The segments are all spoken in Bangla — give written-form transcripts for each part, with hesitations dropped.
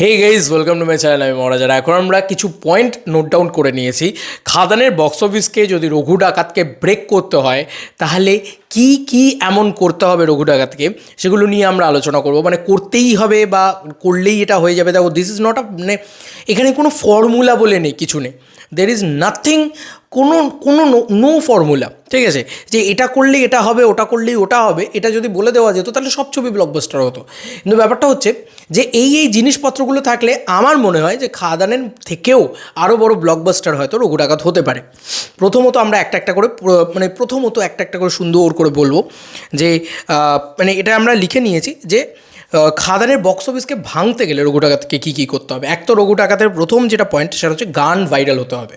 Hey guys, welcome to my channel. আমি মহারাজারা। এখন আমরা কিছু পয়েন্ট নোট ডাউন করে নিয়েছি। খাদানের বক্স অফিসকে যদি রঘু ডাকাতকে ব্রেক করতে হয় তাহলে কি কি এমন করতে হবে রঘু ডাকাতকে, সেগুলো নিয়ে আমরা আলোচনা করব। মানে করতেই হবে বা করলেই এটা হয়ে যাবে, দেখো দিস ইজ নট আ, মানে এখানে কোনো ফর্মুলা বলে নেই, কিছু নেই। দের ইজ নাথিং, কোনো কোনো নো ফর্মুলা, ঠিক আছে? যে এটা করলেই এটা হবে, ওটা করলেই ওটা হবে, এটা যদি বলে দেওয়া যেত তাহলে সব ছবি ব্লকবাস্টার হতো। কিন্তু ব্যাপারটা হচ্ছে যে এই জিনিসপত্রগুলো থাকলে আমার মনে হয় যে খাদানের থেকেও আরও বড় ব্লকবাস্টার হয়তো রঘু ডাকাত হতে পারে। প্রথমত আমরা একটা একটা করে একটা একটা করে সুন্দর করে বলবো যে মানে এটা আমরা লিখে নিয়েছি যে খাদানের বক্স অফিসকে ভাঙতে গেলে রঘু ডাকাতকে কী কী করতে হবে। এক তো রঘু ডাকাতের প্রথম যেটা পয়েন্ট সেটা হচ্ছে গান ভাইরাল হতে হবে।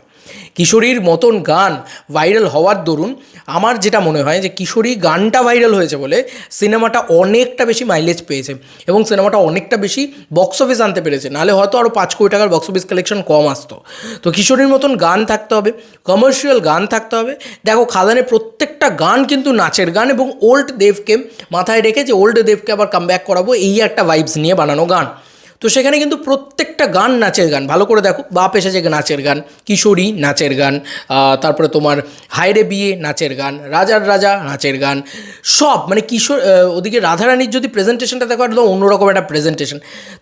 কিশোরীর মতন গান ভাইরাল হওয়ার দরুন আমার যেটা মনে হয় যে কিশোরী গানটা ভাইরাল হয়েছে বলে সিনেমাটা অনেকটা বেশি মাইলেজ পেয়েছে এবং সিনেমাটা অনেকটা বেশি বক্স অফিস আনতে পেরেছে। নাহলে হয়তো আরও 5 কোটি টাকার বক্স অফিস কালেকশন কম আসতো। তো কিশোরীর মতন গান থাকতে হবে, কমার্শিয়াল গান থাকতে হবে। দেখো খাদানের প্রত্যেকটা গান কিন্তু নাচের গান এবং ওল্ড দেবকে মাথায় রেখে যে ওল্ড দেবকে আবার কামব্যাক করাবো এই একটা ভাইবস নিয়ে বানানো গান। তো সেখানে কিন্তু প্রত্যেকটা গান নাচের গান। ভালো করে দেখো, বাপ এসেছে নাচের গান, কিশোরী নাচের গান, তারপরে তোমার হায়রে বিয়ে নাচের গান, রাজার রাজা নাচের গান, সব মানে কিশোর। ওদিকে রাধারানীর যদি প্রেজেন্টেশনটা দেখো একদম অন্যরকম একটা প্রেজেন্টেশন।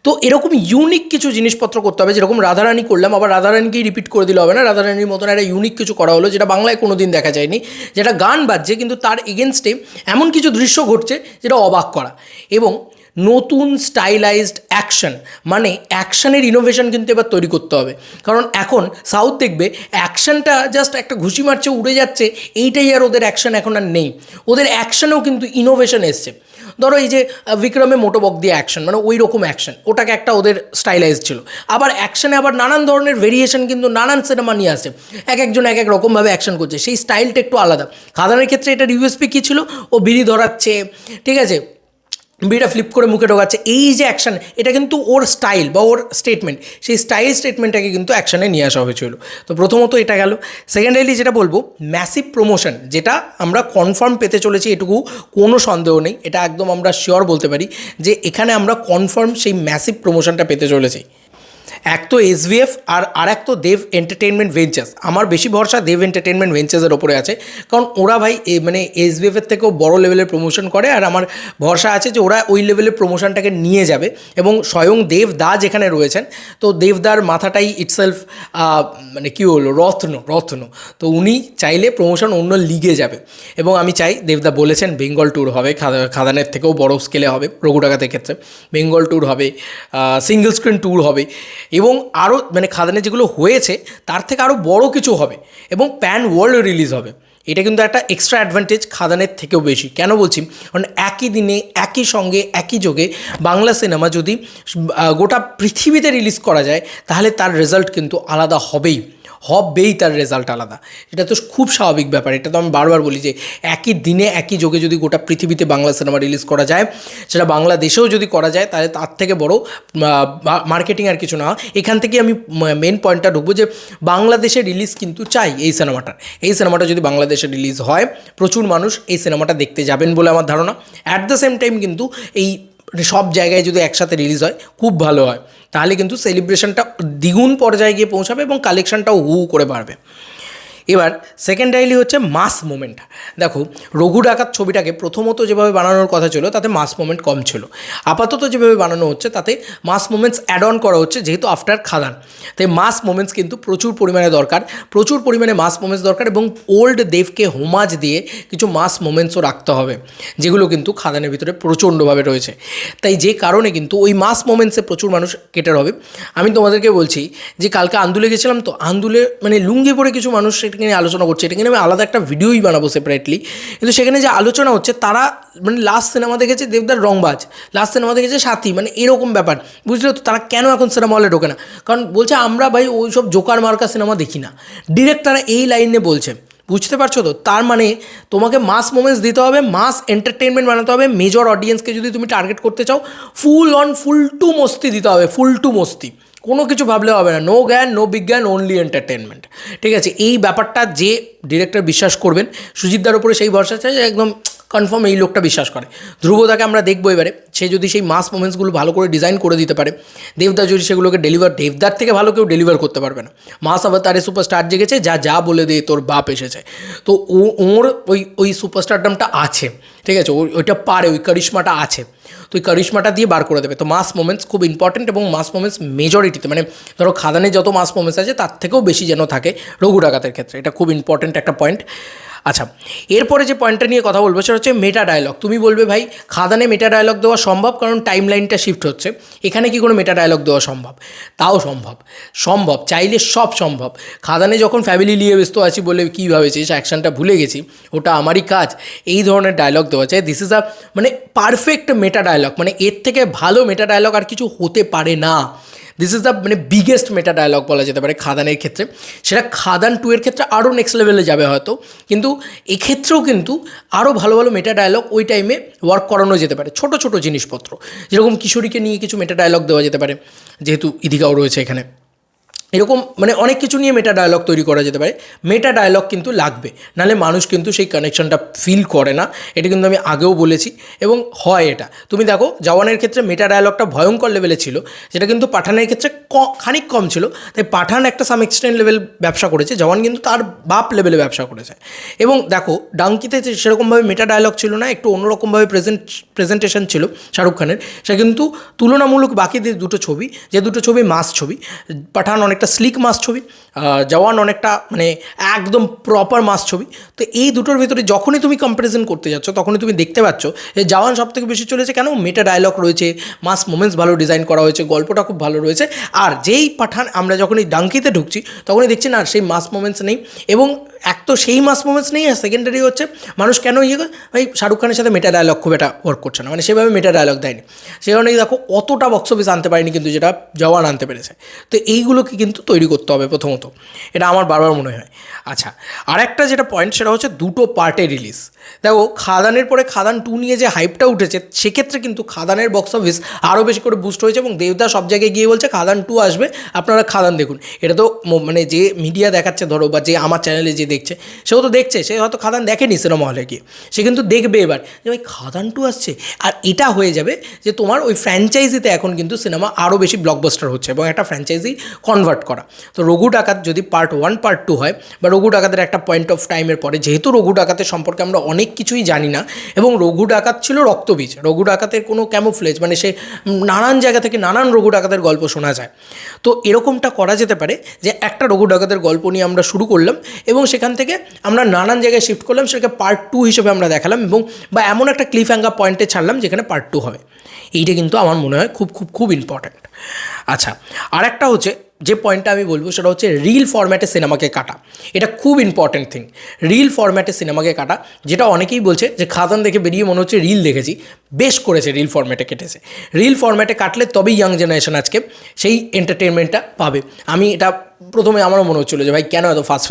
তো এরকম ইউনিক কিছু জিনিসপত্র করতে হবে। যেরকম রাধারানী করলাম, আবার রাধারানীকেই রিপিট করে দিলে হবে না। রাধারানীর মতন একটা ইউনিক কিছু করা হলো যেটা বাংলায় কোনো দিন দেখা যায়নি, যেটা গান বাজছে কিন্তু তার এগেনস্টে এমন কিছু দৃশ্য ঘটছে যেটা অবাক করা। এবং নতুন স্টাইলাইজড অ্যাকশন, মানে অ্যাকশানের ইনোভেশন কিন্তু এবার তৈরি করতে হবে। কারণ এখন সাউথ দেখবে অ্যাকশানটা জাস্ট একটা ঘুষি মারছে উড়ে যাচ্ছে, এইটাই আর ওদের অ্যাকশান এখন আর নেই। ওদের অ্যাকশানেও কিন্তু ইনোভেশন এসছে। ধরো এই যে বিক্রমে মোটোবক দিয়ে অ্যাকশন, মানে ওই রকম অ্যাকশন, ওটাকে একটা ওদের স্টাইলাইজ ছিল। আবার অ্যাকশানে আবার নানান ধরনের ভেরিয়েশন কিন্তু নানান সিনেমা নিয়ে আসে, এক একজন এক এক রকমভাবে অ্যাকশন করছে, সেই স্টাইলটা একটু আলাদা। খাদানের ক্ষেত্রে এটার ইউএসপি কী ছিল? ও বিড়ি ধরাচ্ছে, ঠিক আছে, বিড়িটা ফ্লিপ করে মুখে ঢোকাচ্ছে, এই যে অ্যাকশান, এটা কিন্তু ওর স্টাইল বা ওর স্টেটমেন্ট, সেই স্টেটমেন্টটাকে কিন্তু অ্যাকশানে নিয়ে আসা হয়েছিল। তো প্রথমত এটা গেল। সেকেন্ডারিলি যেটা বলবো, ম্যাসিভ প্রমোশন, যেটা আমরা কনফার্ম পেতে চলেছি, এটুকু কোনো সন্দেহ নেই, এটা একদম আমরা শিওর বলতে পারি যে এখানে আমরা কনফার্ম সেই ম্যাসিভ প্রমোশনটা পেতে চলেছি। এক তো এসভিএফ আর এক তো দেব এন্টারটেনমেন্ট ভেঞ্চার্স। আমার বেশি ভরসা দেব এন্টারটেনমেন্ট ভেঞ্চার্সের ওপরে আছে, কারণ ওরা ভাই মানে এসভিএফের থেকেও বড় লেভেলের প্রমোশন করে, আর আমার ভরসা আছে যে ওরা ওই লেভেলের প্রমোশনটাকে নিয়ে যাবে। এবং স্বয়ং দেবদা যেখানে রয়েছেন, তো দেবদার মাথাটাই ইটসেলফ মানে কী হলো, রত্ন। তো উনি চাইলে প্রমোশন অন্য লিগে যাবে। এবং আমি চাই, দেবদা বলেছেন বেঙ্গল ট্যুর হবে, খাদানের থেকেও বড় স্কেলে হবে রঘু ডাকাতের ক্ষেত্রে। বেঙ্গল ট্যুর হবে, সিঙ্গল স্ক্রিন ট্যুর হবে, এবং আরও মানে খাদানে যেগুলো হয়েছে তার থেকে আরও বড় কিছু হবে, এবং প্যান ওয়ার্ল্ড রিলিজ হবে। এটা কিন্তু একটা এক্সট্রা অ্যাডভান্টেজ খাদানের থেকেও বেশি। কেন বলছি? কারণ একই দিনে একই সঙ্গে একই যোগে বাংলা সিনেমা যদি গোটা পৃথিবীতে রিলিজ করা যায় তাহলে তার রেজাল্ট কিন্তু আলাদা হবেই, তার রেজাল্ট আলাদা। এটা তো খুব স্বাভাবিক ব্যাপার। এটা তো আমি বারবার বলি যে একই দিনে একই যোগে যদি গোটা পৃথিবীতে বাংলা সিনেমা রিলিজ করা যায়, সেটা বাংলাদেশেও যদি করা যায়, তাহলে তার থেকে বড় মার্কেটিং আর কিছু না। এখান থেকে আমি মেন পয়েন্টটা ঢুকবো যে বাংলাদেশে রিলিজ কিন্তু চাই এই সিনেমাটা যদি বাংলাদেশে রিলিজ হয়, প্রচুর মানুষ এই সিনেমাটা দেখতে যাবেন বলে আমার ধারণা। অ্যাট দ্য সেম টাইম কিন্তু এই সব জায়গায় যদি একসাথে রিলিজ হয় খুব ভালো হয়, তাহলে কিন্তু সেলিব্রেশনটা দ্বিগুণ পর্যায়ে গিয়ে পৌঁছাবে এবং কালেকশনটাও হু করে বাড়বে। এবার সেকেন্ডারিলি হচ্ছে মাস মোমেন্ট। দেখো রঘু ডাকাত ছবিটাকে প্রথমত যেভাবে বানানোর কথা ছিল তাতে মাস মোমেন্ট কম ছিল। আপাতত যেভাবে বানানো হচ্ছে তাতে মাস মোমেন্টস অ্যাড অন করা হচ্ছে, যেহেতু আফটার খাদান। তাই মাস মোমেন্টস কিন্তু প্রচুর পরিমাণে মাস মোমেন্টস দরকার, এবং ওল্ড দেবকে হোমাজ দিয়ে কিছু মাস মোমেন্টসও রাখতে হবে, যেগুলো কিন্তু খাদানের ভিতরে প্রচণ্ডভাবে রয়েছে। তাই যে কারণে কিন্তু ওই মাস মোমেন্টসে প্রচুর মানুষ কেটার হবে। আমি তোমাদেরকে বলছি যে কালকে আন্দুলে গেছিলাম, তো আন্দুলে মানে লুঙ্গি পরে কিছু মানুষ এটাকে নিয়ে আলোচনা করছে, এটাকে নিয়ে আমি আলাদা একটা ভিডিওই বানাবো সেপারেটলি। কিন্তু সেখানে যে আলোচনা হচ্ছে, তারা মানে লাস্ট সিনেমা দেখেছে দেবদার রংবাজ, লাস্ট সিনেমা দেখেছে সাথী, মানে এরকম ব্যাপার, বুঝলে? তো তারা কেন এখন সিনেমা হলে ঢোকে না? কারণ বলছে আমরা ভাই ওই সব জোকার মার্কা সিনেমা দেখি না। ডিরেক্ট তারা এই লাইনে বলছে, বুঝতে পারছো তো? তার মানে তোমাকে মাস মোমেন্টস দিতে হবে, মাস এন্টারটেনমেন্ট বানাতে হবে। মেজর অডিয়েন্সকে যদি তুমি টার্গেট করতে চাও, ফুল টু মস্তি দিতে হবে, ফুল টু মস্তি, কোনো কিছু ভাবলে হবে না, নো জ্ঞান নো বিজ্ঞান, অনলি এন্টারটেনমেন্ট, ঠিক আছে? এই ব্যাপারটা যে ডিরেক্টর বিশ্বাস করবেন, সুজিতদার উপরে সেই ভরসা চাই যে একদম কনফার্ম এই লোকটা বিশ্বাস করে। ধ্রুবদাকে আমরা দেখবো এবারে, সে যদি সেই মাস মোমেন্টসগুলো ভালো করে ডিজাইন করে দিতে পারে, দেবদা যদি সেগুলোকে দেবদার থেকে ভালো কেউ ডেলিভার করতে পারবে না। মাস অবতারে সুপারস্টার জেগেছে, যা যা বলে দে তোর বাপ এসেছে। তো ওর ওই সুপারস্টারডামটা আছে, ঠিক আছে, ওইটা পারে, ওই কারিশমাটা আছে, তো ওই কারিশমাটা দিয়ে বার করে দেবে। তো মাস মোমেন্টস খুব ইম্পর্টেন্ট, এবং মাস মোমেন্টস মেজরিটিতে, মানে ধরো খাদানে যত মাস মোমেন্টস আছে তার থেকেও বেশি যেন থাকে রঘু ডাকাতের ক্ষেত্রে। এটা খুব ইম্পর্টেন্ট একটা পয়েন্ট। আচ্ছা, এরপরে যে পয়েন্টটা নিয়ে কথা বলবো সেটা হচ্ছে মেটা ডায়লগ। তুমি বলবে ভাই খাদানে মেটা ডায়লগ দেওয়া সম্ভব, কারণ টাইম লাইনটা শিফট হচ্ছে, এখানে কি কোনো মেটা ডায়লগ দেওয়া সম্ভব? তাও সম্ভব, চাইলে সব সম্ভব। খাদানে যখন ফ্যামিলি নিয়ে ব্যস্ত আছি বলে কী ভাবেছিস, অ্যাকশনটা ভুলে গেছি, ওটা আমারই কাজ, এই ধরনের ডায়লগ দেওয়া চাই। দিস ইজ আ মানে পারফেক্ট মেটা ডায়লগ, মানে এর থেকে ভালো মেটা ডায়লগ আর কিছু হতে পারে না। দিস ইজ দ্য মানে বিগেস্ট মেটা ডায়লগ বলা যেতে পারে খাদানের ক্ষেত্রে। সেটা খাদান 2 এর ক্ষেত্রে আরও নেক্সট লেভেলে যাবে হয়তো, কিন্তু এক্ষেত্রেও কিন্তু আরও ভালো ভালো মেটা ডায়লগ ওই টাইমে ওয়ার্ক করানো যেতে পারে। ছোটো ছোটো জিনিসপত্র, যেরকম কিশোরীকে নিয়ে কিছু মেটা ডায়লগ দেওয়া যেতে পারে, যেহেতু ইদিকাও রয়েছে এখানে, এরকম মানে অনেক কিছু নিয়ে মেটা ডায়লগ তৈরি করা যেতে পারে। মেটা ডায়লগ কিন্তু লাগবে, নাহলে মানুষ কিন্তু সেই কানেকশনটা ফিল করে না। এটা কিন্তু আমি আগেও বলেছি, এবং হয় এটা। তুমি দেখো জওয়ানের ক্ষেত্রে মেটা ডায়লগটা ভয়ঙ্কর লেভেলে ছিল, যেটা কিন্তু পাঠানের ক্ষেত্রে খানিক কম ছিল। তাই পাঠান একটা সাম এক্সটেন্ট লেভেল ব্যবসা করেছে, জওয়ান কিন্তু তার বাপ লেভেলে ব্যবসা করেছে। এবং দেখো ডাঙ্কিতে সেরকমভাবে মেটা ডায়লগ ছিল না, একটু অন্যরকমভাবে প্রেজেন্টেশন ছিল শাহরুখ খানের। সে কিন্তু তুলনামূলক বাকি দুটো ছবি, যে দুটো ছবি মাস ছবি, পাঠান অনেকটা স্লিক মাস ছবি, জওয়ান অনেকটা মানে একদম প্রপার মাস ছবি। তো এই দুটোর ভিতরে যখনই তুমি কম্প্যারিজন করতে যাচ্ছ, তখনই তুমি দেখতে পাচ্ছ যে জওয়ান সব থেকে বেশি চলেছে। কেন? মেটা ডায়লগ রয়েছে, মাস মোমেন্টস ভালো ডিজাইন করা হয়েছে, গল্পটা খুব ভালো রয়েছে। আর যেই পাঠান আমরা যখনই ডাঙ্কিতে ঢুকছি, তখনই দেখছি না সেই মাস মোমেন্টস নেই, এবং এক তো সেই মাস মোমেন্টস নেই, আর সেকেন্ডারি হচ্ছে মানুষ কেন ভাই শাহরুখ খানের সাথে মেটা ডায়লগ খুব একটা ওয়ার্ক করছে না, মানে সেভাবে মেটা ডায়লগ দেয়নি। সেই কারণেই দেখো অতটা বক্স অফিস আনতে পারেনি, কিন্তু যেটা জওয়ান আনতে পেরেছে। তো এইগুলোকে কিন্তু তৈরি করতে হবে প্রথমত, এটা আমার বারবার মনে হয়। আচ্ছা, আর একটা যেটা পয়েন্ট সেটা হচ্ছে দুটো পার্টে রিলিজ। দেখো খাদানের পরে খাদান 2 নিয়ে যে হাইপটা উঠেছে, সেক্ষেত্রে কিন্তু খাদানের বক্স অফিস আরও বেশি করে বুস্ট হয়েছে, এবং দেবদা সব জায়গায় গিয়ে বলছে খাদান 2 আসবে, আপনারা খাদান দেখুন। এটা তো মানে যে মিডিয়া দেখাচ্ছে ধরো, বা যে আমার চ্যানেলে যে দেখছে, সেও তো দেখছে, সে হয়তো খাদান দেখেনি সিনেমা হলে গিয়ে, সে কিন্তু দেখবে এবার যে ভাই খাদান 2 আসছে। আর এটা হয়ে যাবে যে তোমার ওই ফ্র্যাঞ্চাইজিতে এখন কিন্তু সিনেমা আরও বেশি ব্লকবাস্টার হচ্ছে, এবং একটা ফ্র্যাঞ্চাইজি কনভার্ট করা। তো রঘু ডাকাত যদি পার্ট 1 পার্ট 2 হয়, বা রঘু ডাকাতের একটা পয়েন্ট অফ টাইমের পরে, যেহেতু রঘু ডাকাতের সম্পর্কে আমরা অনেক কিছুই জানি না, এবং রঘু ডাকাত ছিল রক্তবীজ, রঘু ডাকাতের কোনো ক্যামোফ্লেজ, মানে সে নানান জায়গা থেকে নানান রঘু ডাকাতের গল্প শোনা যায়। তো এরকমটা করা যেতে পারে যে একটা রঘু ডাকাতের গল্প নিয়ে আমরা শুরু করলাম, এবং সেখান থেকে আমরা নানান জায়গায় শিফট করলাম, সেটাকে পার্ট 2 হিসেবে আমরা দেখালাম, এবং বা এমন একটা ক্লিফ হ্যাঙ্গার পয়েন্টে ছাড়লাম যেখানে পার্ট 2 হবে। এইটা কিন্তু আমার মনে হয় খুব খুব খুব ইম্পর্ট্যান্ট। আচ্ছা, আর একটা হচ্ছে যে পয়েন্টটা আমি বলবো সেটা হচ্ছে রিল ফরম্যাটে সিনেমাকে কাটা। এটা খুব ইম্পর্ট্যান্ট থিং, রিল ফরম্যাটে সিনেমাকে কাটা। যেটা অনেকেই বলছে যে খাদান দেখে বেরিয়ে মনে হচ্ছে রিল দেখেছি, বেশ করেছে রিল ফরম্যাটে কেটেছে। রিল ফরম্যাটে কাটলে তবেই ইয়াং জেনারেশন আজকে সেই এন্টারটেনমেন্টটা পাবে। আমি এটা প্রথমে আমারও মনে হচ্ছিলো যে ভাই কেন এত ফাস্ট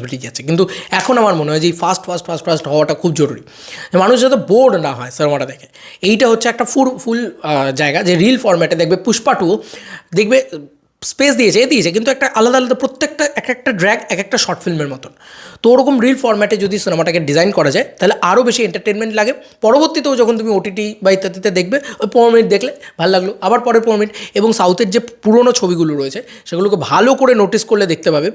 বেরিয়ে যাচ্ছে, কিন্তু এখন আমার মনে হয় যে এই ফাস্ট হওয়াটা খুব জরুরি, যে মানুষ যাতে বোর্ড না হয় সিনেমাটা দেখে। এইটা হচ্ছে একটা ফুল জায়গা, যে রিল ফরম্যাটে দেখবে পুষ্পা 2 দেখবে স্পেস দিয়েছে, কিন্তু একটা আলাদা প্রত্যেকটা একটা ড্র্যাগ একটা শর্ট ফিল্মের মতন। তো ওরকম রিল ফরম্যাটে যদি সিনেমাটাকে ডিজাইন করা যায়, তাহলে আরও বেশি এন্টারটেনমেন্ট লাগে। পরবর্তীতেও যখন তুমি ওটিটি বা ইত্যাদিতে দেখবে, ওই 15 মিনিট দেখলে ভালো লাগলো, আবার পরে 15 মিনিট। এবং সাউথের যে পুরোনো ছবিগুলো রয়েছে, সেগুলোকে ভালো করে নোটিস করলে দেখতে পাবে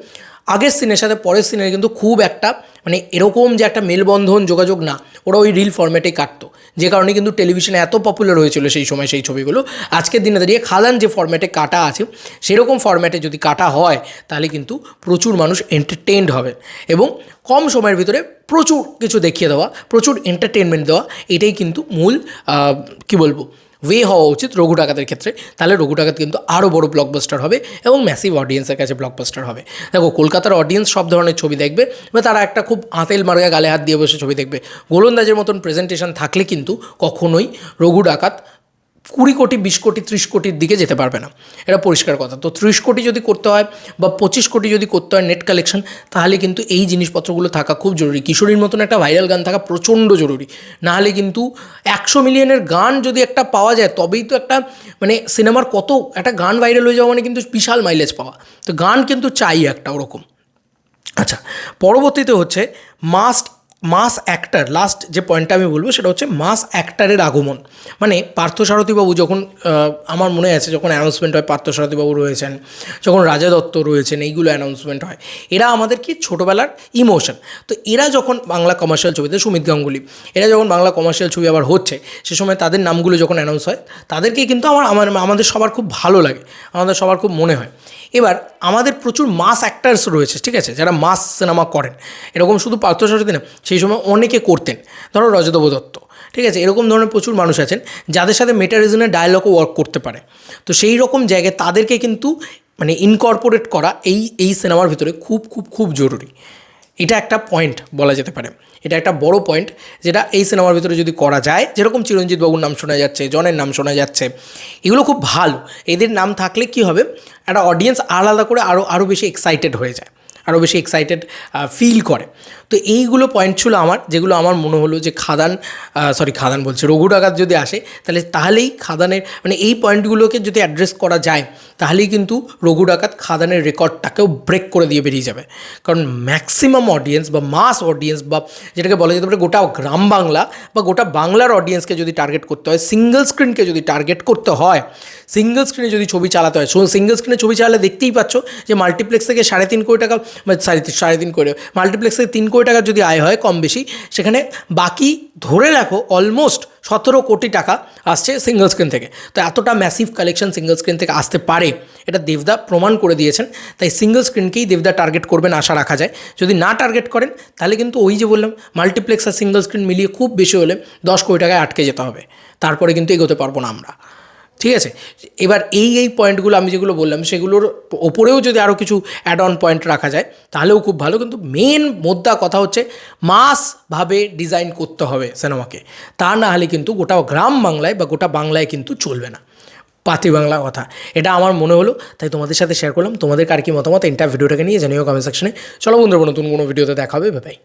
আগের সিনের সাথে পরের সিনের কিন্তু খুব একটা মানে এরকম যে একটা মেলবন্ধন যোগাযোগ না, ওরা ওই রিল ফরম্যাটেই কাটতো, যে কারণে কিন্তু টেলিভিশনে এত পপুলার হয়েছিল সেই সময় সেই ছবিগুলো। আজকের দিনে দাঁড়িয়ে খাদান যে ফরম্যাটে কাটা আছে, সেরকম ফরম্যাটে যদি কাটা হয়, তাহলে কিন্তু প্রচুর মানুষ এন্টারটেইনড হবে, এবং কম সময়ের ভিতরে প্রচুর কিছু দেখিয়ে দেওয়া, প্রচুর এন্টারটেনমেন্ট দেওয়া, এটাই কিন্তু মূল কী বলবো ওয়ে হওয়া উচিত রঘু ডাকাতের ক্ষেত্রে। তাহলে রঘু ডাকাত কিন্তু আরও বড় ব্লকবাস্টার হবে, এবং ম্যাসিভ অডিয়েন্সের কাছে ব্লকবাস্টার হবে। দেখো কলকাতার অডিয়েন্স সব ধরনের ছবি দেখবে, বা তারা একটা খুব আঁতেল মার্গা গালে হাত দিয়ে বসে ছবি দেখবে। গোলন্দাজের মতন প্রেজেন্টেশন থাকলে কিন্তু কখনোই রঘু ডাকাত 20 কোটি 20 কোটি 30 কোটির দিকে যেতে পারবে না, এটা পরিষ্কার কথা। তো 30 কোটি যদি করতে হয়, বা 25 কোটি যদি করতে হয় নেট কালেকশন, তাহলে কিন্তু এই জিনিসপত্রগুলো থাকা খুব জরুরি। কিশোরীর মতন একটা ভাইরাল গান থাকা প্রচণ্ড জরুরি, নাহলে কিন্তু 100 মিলিয়নের গান যদি একটা পাওয়া যায়, তবেই তো একটা মানে সিনেমার কত একটা গান ভাইরাল হয়ে যাওয়া মানে কিন্তু বিশাল মাইলেজ পাওয়া। তো গান কিন্তু চাই একটা ওরকম। আচ্ছা, পরবর্তীতে হচ্ছে মাস অ্যাক্টার, লাস্ট যে পয়েন্টটা আমি বলবো সেটা হচ্ছে মাস অ্যাক্টারের আগমন। মানে পার্থসারথীবাবু যখন আমার মনে আছে যখন অ্যানাউন্সমেন্ট হয় পার্থসারথীবাবু রয়েছেন, যখন রাজা দত্ত রয়েছেন, এইগুলো অ্যানাউন্সমেন্ট হয়, এরা আমাদের কি ছোটোবেলার ইমোশন। তো এরা যখন বাংলা কমার্শিয়াল ছবিতে, সুমিত গাঙ্গুলি, এরা যখন বাংলা কমার্শিয়াল ছবি আবার হচ্ছে, সে সময় তাদের নামগুলো যখন অ্যানাউন্স হয়, তাদেরকে কিন্তু আমাদের সবার খুব ভালো লাগে, আমাদের সবার খুব মনে হয়। এবার আমাদের প্রচুর মাস অ্যাক্টার্স রয়েছে, ঠিক আছে, যারা মাস সিনেমা করেন। এরকম শুধু পার্থসারথী না, সেই সময় অনেকে করতেন, ধরো রজতব দত্ত, ঠিক আছে, এরকম ধরনের প্রচুর মানুষ আছেন যাদের সাথে মেটারিজনের ডায়লগও ওয়ার্ক করতে পারে। তো সেই রকম জায়গায় তাদেরকে কিন্তু মানে ইনকর্পোরেট করা এই সিনেমার ভিতরে খুব খুব খুব জরুরি। এটা একটা পয়েন্ট বলা যেতে পারে, এটা একটা বড় পয়েন্ট যেটা এই সিনেমার ভিতরে যদি করা যায়, যেরকম চিরঞ্জিত বাবুর নাম শোনা যাচ্ছে, জনের নাম শোনা যাচ্ছে, এগুলো খুব ভালো। এদের নাম থাকলে কি হবে, একটা অডিয়েন্স আলাদা করে আরও বেশি এক্সাইটেড হয়ে যায়, আরও বেশি এক্সাইটেড ফিল করে। তো এইগুলো পয়েন্ট ছিল আমার, যেগুলো আমার মনে হলো যে খাদান বলছে, রঘু ডাকাত যদি আসে তাহলেই খাদানের মানে এই পয়েন্টগুলোকে যদি অ্যাড্রেস করা যায়, তাহলেই কিন্তু রঘু ডাকাত খাদানের রেকর্ডটাকেও ব্রেক করে দিয়ে বেরিয়ে যাবে। কারণ ম্যাক্সিমাম অডিয়েন্স বা মাস অডিয়েন্স বা যেটাকে বলা যেতে পারে গোটা গ্রাম বাংলা বা গোটা বাংলার অডিয়েন্সকে যদি টার্গেট করতে হয়, সিঙ্গেল স্ক্রিনকে যদি টার্গেট করতে হয়, সিঙ্গেল স্ক্রিনে যদি ছবি চালাতে হয়, সিঙ্গেল স্ক্রিনে ছবি চালালে দেখতেই পাচ্ছ যে মাল্টিপ্লেক্স থেকে 3.5 কোটি টাকা বা 3.5 কোটি, মাল্টিপ্লেক্স থেকে 3 কোটি টাকা যদি আয় হয় কম বেশি, সেখানে বাকি ধরে রাখো অলমোস্ট 17 কোটি টাকা আসছে সিঙ্গেল স্ক্রিন থেকে। তো এতটা ম্যাসিভ কালেকশন সিঙ্গেল স্ক্রিন থেকে আসতে পারে, এটা দেবদা প্রমাণ করে দিয়েছেন। তাই সিঙ্গেল স্ক্রিনকেই দেবদা টার্গেট করবেন আশা রাখা যায়। যদি না টার্গেট করেন তাহলে কিন্তু ওই যে বললাম, মাল্টিপ্লেক্স আর সিঙ্গেল স্ক্রিন মিলিয়ে খুব বেশি হলে 10 কোটি টাকায় আটকে যেতে হবে, তারপরে কিন্তু এগোতে পারবো না আমরা, ঠিক আছে। এবার এই পয়েন্টগুলো আমি যেগুলো বললাম সেগুলোর ওপরেও যদি আরও কিছু অ্যাড অন পয়েন্ট রাখা যায় তাহলেও খুব ভালো। কিন্তু মেন মোদ্দা কথা হচ্ছে মাসভাবে ডিজাইন করতে হবে সিনেমাকে, তা না হলে কিন্তু গোটা গ্রাম বাংলায় বা গোটা বাংলায় কিন্তু চলবে না, পাতি বাংলা কথা। এটা আমার মনে হলো, তাই তোমাদের সাথে শেয়ার করলাম। তোমাদের কার কি মতামত ভিডিওটাকে নিয়ে জানিও কমেন্ট সেকশনে। চলো বন্ধুরা, নতুন কোনো ভিডিওতে দেখা হবে, বাই।